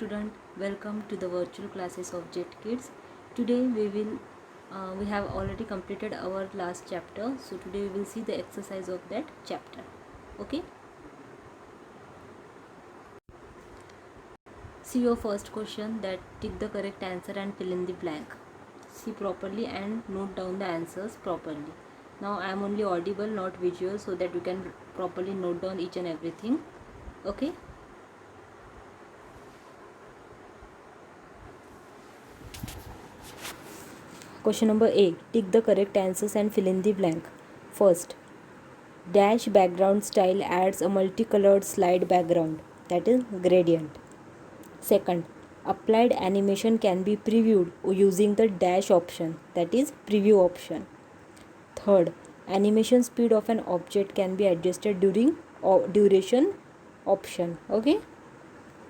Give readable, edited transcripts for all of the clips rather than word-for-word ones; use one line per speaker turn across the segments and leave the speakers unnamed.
student, welcome to the virtual classes of Jet Kids. Today we have already completed our last chapter, so today we will see the exercise of that chapter. Okay, see your first question, that tick the correct answer and fill in the blank. See properly and note down the answers properly. Now I am only audible, not visual, so that you can properly note down each and everything. Okay. Question number A. Tick the correct answers and fill in the blank. First, dash background style adds a multicolored slide background, that is gradient. Second, applied animation can be previewed using the dash option, that is preview option. Third, animation speed of an object can be adjusted during duration option. Okay.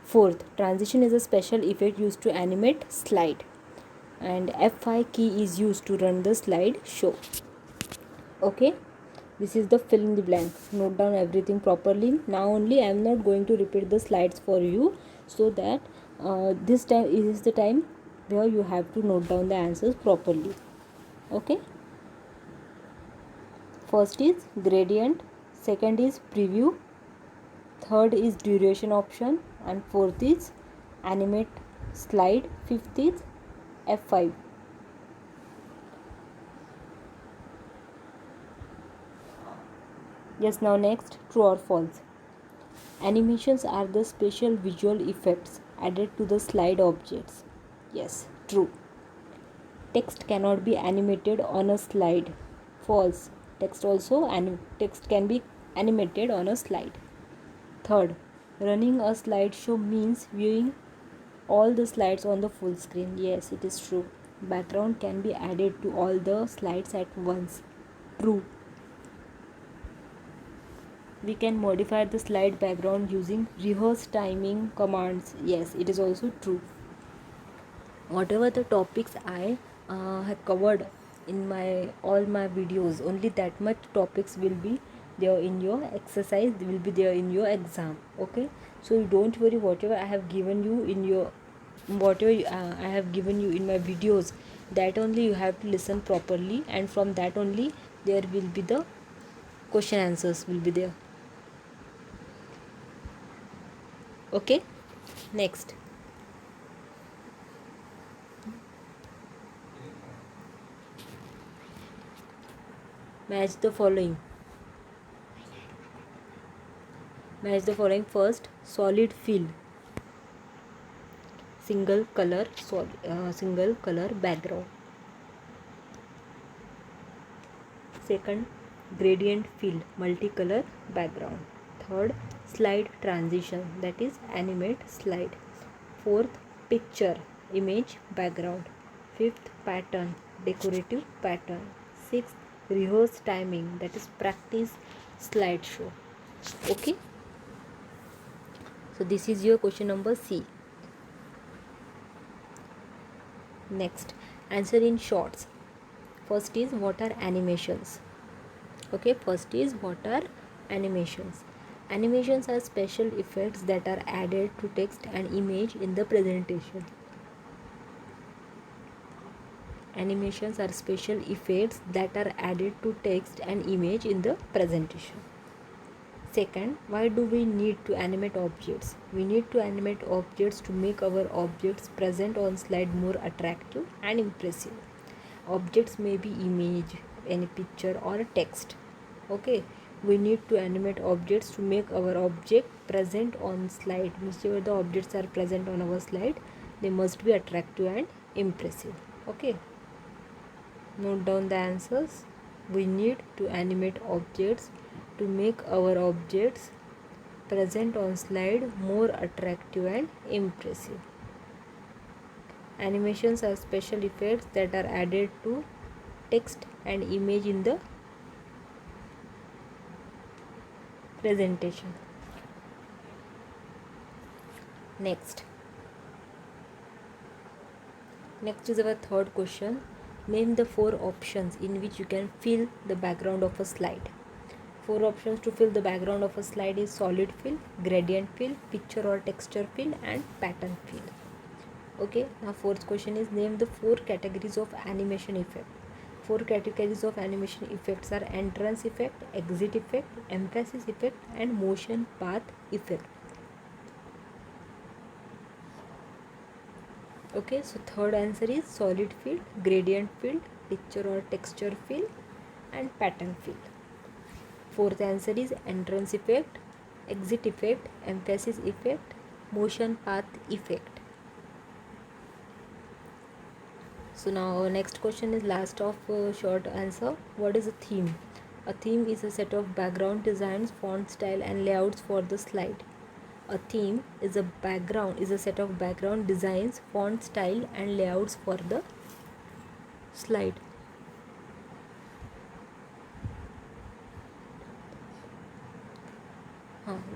Fourth, transition is a special effect used to animate slide, and F5 key is used to run the slide show. Okay, this is the fill in the blank. Note down everything properly. Now only I am not going to repeat the slides for you, so that this time is the time where you have to note down the answers properly. Okay, first is gradient, second is preview, third is duration option, and fourth is animate slide, fifth is F5. Yes, now next, true or false. Animations are the special visual effects added to the slide objects. Yes, true. Text cannot be animated on a slide. False. Text can be animated on a slide. Third, running a slideshow means viewing all the slides on the full screen. Yes, it is true. Background can be added to all the slides at once. True. We can modify the slide background using rehearse timing commands. Yes, it is also true. Whatever the topics I have covered in all my videos, only that much topics will be there in your exercise, will be there in your exam. Okay, so you don't worry, whatever I have given you in your I have given you in my videos, that only you have to listen properly, and from that only there will be the question answers will be there. Okay, next, match the following. First, solid fill, single color background. Second, gradient fill, multicolor background. Third, slide transition, that is animate slide. Fourth, picture image background. Fifth, pattern, decorative pattern. Sixth, rehearse timing, that is practice slideshow. Okay, so this is your question number C. Next, answer in shorts. First is, what are animations? Okay, first is, what are animations? Animations are special effects that are added to text and image in the presentation. Animations are special effects that are added to text and image in the presentation. Second, why do we need to animate objects? We need to animate objects to make our objects present on slide more attractive and impressive. Objects may be image, any picture or a text. Okay, we need to animate objects to make our object present on slide. Whichever the objects are present on our slide, they must be attractive and impressive. Okay, note down the answers. We need to animate objects to make our objects present on slide more attractive and impressive. Animations are special effects that are added to text and image in the presentation. Next is our third question. Name the 4 options in which you can fill the background of a slide. 4 options to fill the background of a slide is solid fill, gradient fill, picture or texture fill, and pattern fill. Okay, now fourth question is name the four categories of animation effect. Four categories of animation effects are entrance effect, exit effect, emphasis effect, and motion path effect. Okay, so third answer is solid field, gradient field, picture or texture field, and pattern field. Fourth answer is entrance effect, exit effect, emphasis effect, motion path effect. So now our next question is last of short answer. What is a theme? A theme is a set of background designs, font style and layouts for the slide. A theme is a set of background designs, font style and layouts for the slide.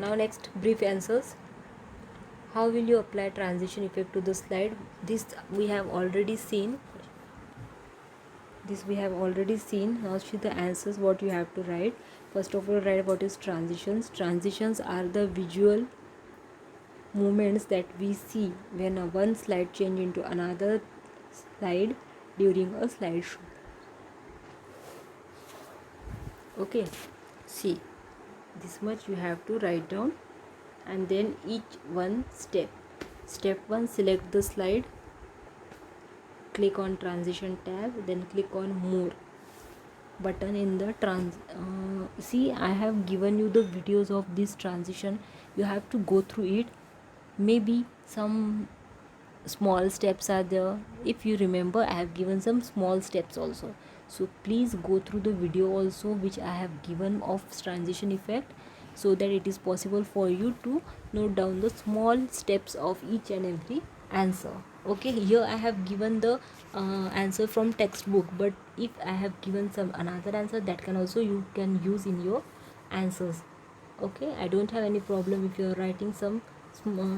Now next brief answers. How will you apply transition effect to the slide? This we have already seen. Now see the answers what you have to write. First of all, write what is transitions. Transitions are the visual movements that we see when one slide change into another slide during a slideshow. Okay, see, this much you have to write down, and then each one step. Step 1, select the slide, click on transition tab, then click on more button in the see, I have given you the videos of this transition. You have to go through it. Maybe some small steps are there. If you remember, I have given some small steps also, so please go through the video also which I have given of transition effect, so that it is possible for you to note down the small steps of each and every answer. Okay, here I have given the answer from textbook, but if I have given some another answer, that can also you can use in your answers. Okay, I don't have any problem if you are writing some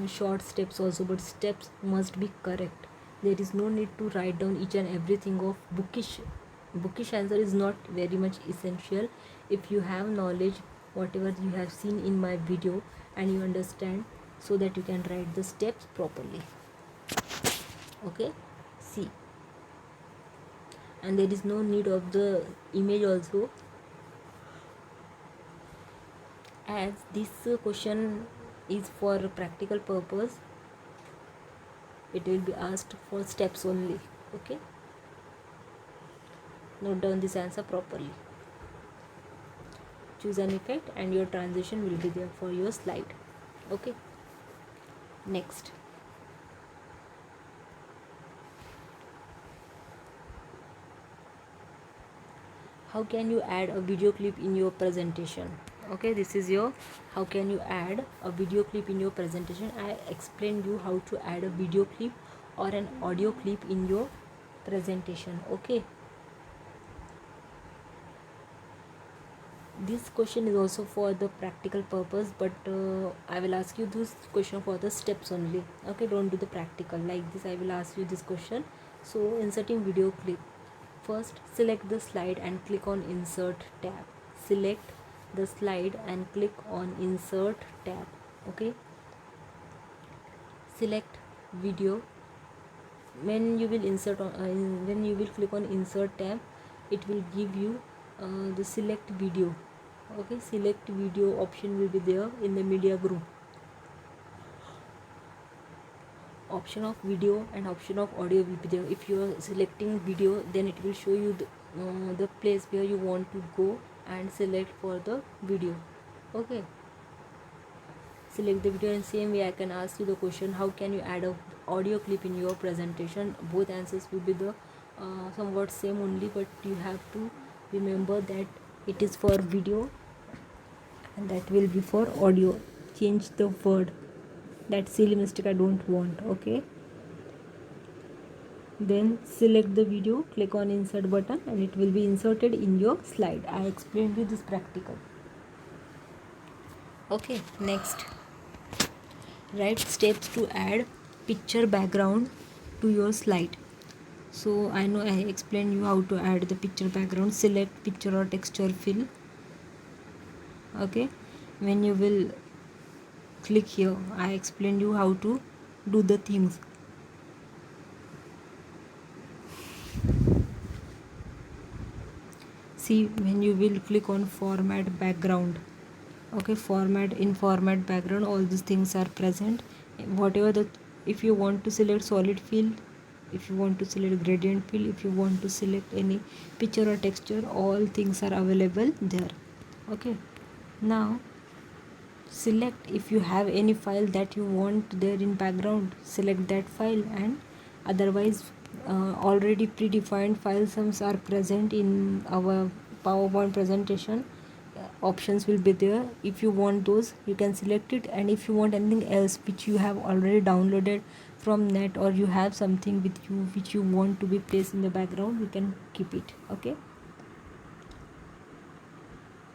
short steps also, but steps must be correct. There is no need to write down each and everything of bookish answer is not very much essential. If you have knowledge whatever you have seen in my video and you understand, so that you can write the steps properly. Okay, see, and there is no need of the image also, as this question is for practical purpose. It will be asked for steps only. Okay, note down this answer properly. Choose an effect and your transition will be there for your slide. Okay, next. How can you add a video clip in your presentation? Okay, this is your how can you add a video clip in your presentation. I explained you how to add a video clip or an audio clip in your presentation. Okay, this question is also for the practical purpose, but I will ask you this question for the steps only. Okay, don't do the practical like this. I will ask you this question. So inserting video clip. First, select the slide and click on insert tab. Select the slide and click on insert tab. Okay, select video. When you will when you will click on insert tab, it will give you the select video. Okay, select video option will be there in the media group. Option of video and option of audio will be there. If you are selecting video, then it will show you the place where you want to go and select for the video. Okay, select the video, and same way I can ask you the question, how can you add a audio clip in your presentation? Both answers will be the somewhat same only, but you have to remember that it is for video and that will be for audio. Change the word. That silly mistake I don't want. Okay, then select the video, click on insert button, and it will be inserted in your slide. I explained you this practical. Okay, next, write steps to add picture background to your slide. So I know I explained you how to add the picture background. Select picture or texture fill. Okay, when you will click here, I explained you how to do the things. see when you will click on format background. Okay, format background, all these things are present. Whatever the, if you want to select solid fill, if you want to select gradient fill, if you want to select any picture or texture, all things are available there. Okay, now select, if you have any file that you want there in background, select that file, and otherwise already predefined file sums are present in our PowerPoint presentation. Options will be there. If you want those, you can select it, and if you want anything else which you have already downloaded from net, or you have something with you which you want to be placed in the background, you can keep it. Okay,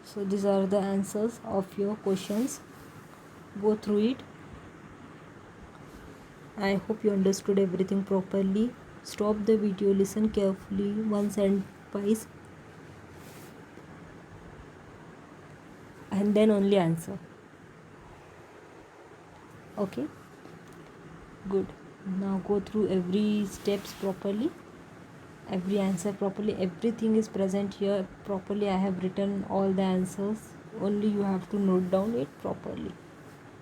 so these are the answers of your questions. Go through it. I hope you understood everything properly. Stop the video, listen carefully once and twice, and then only answer. Okay, good. Now go through every steps properly, every answer properly. Everything is present here properly. I have written all the answers, only you have to note down it properly.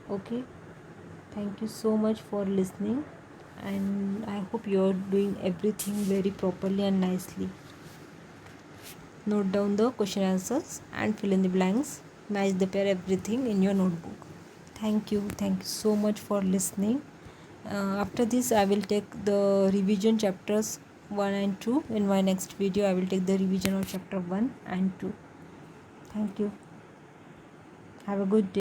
Okay, thank you so much for listening, and I hope you're doing everything very properly and nicely. Note down the question answers and fill in the blanks. Match the pair, everything in your notebook. Thank you so much for listening. After this, I will take the revision chapters 1 and 2. In my next video, I will take the revision of chapter 1 and 2. Thank you. Have a good day.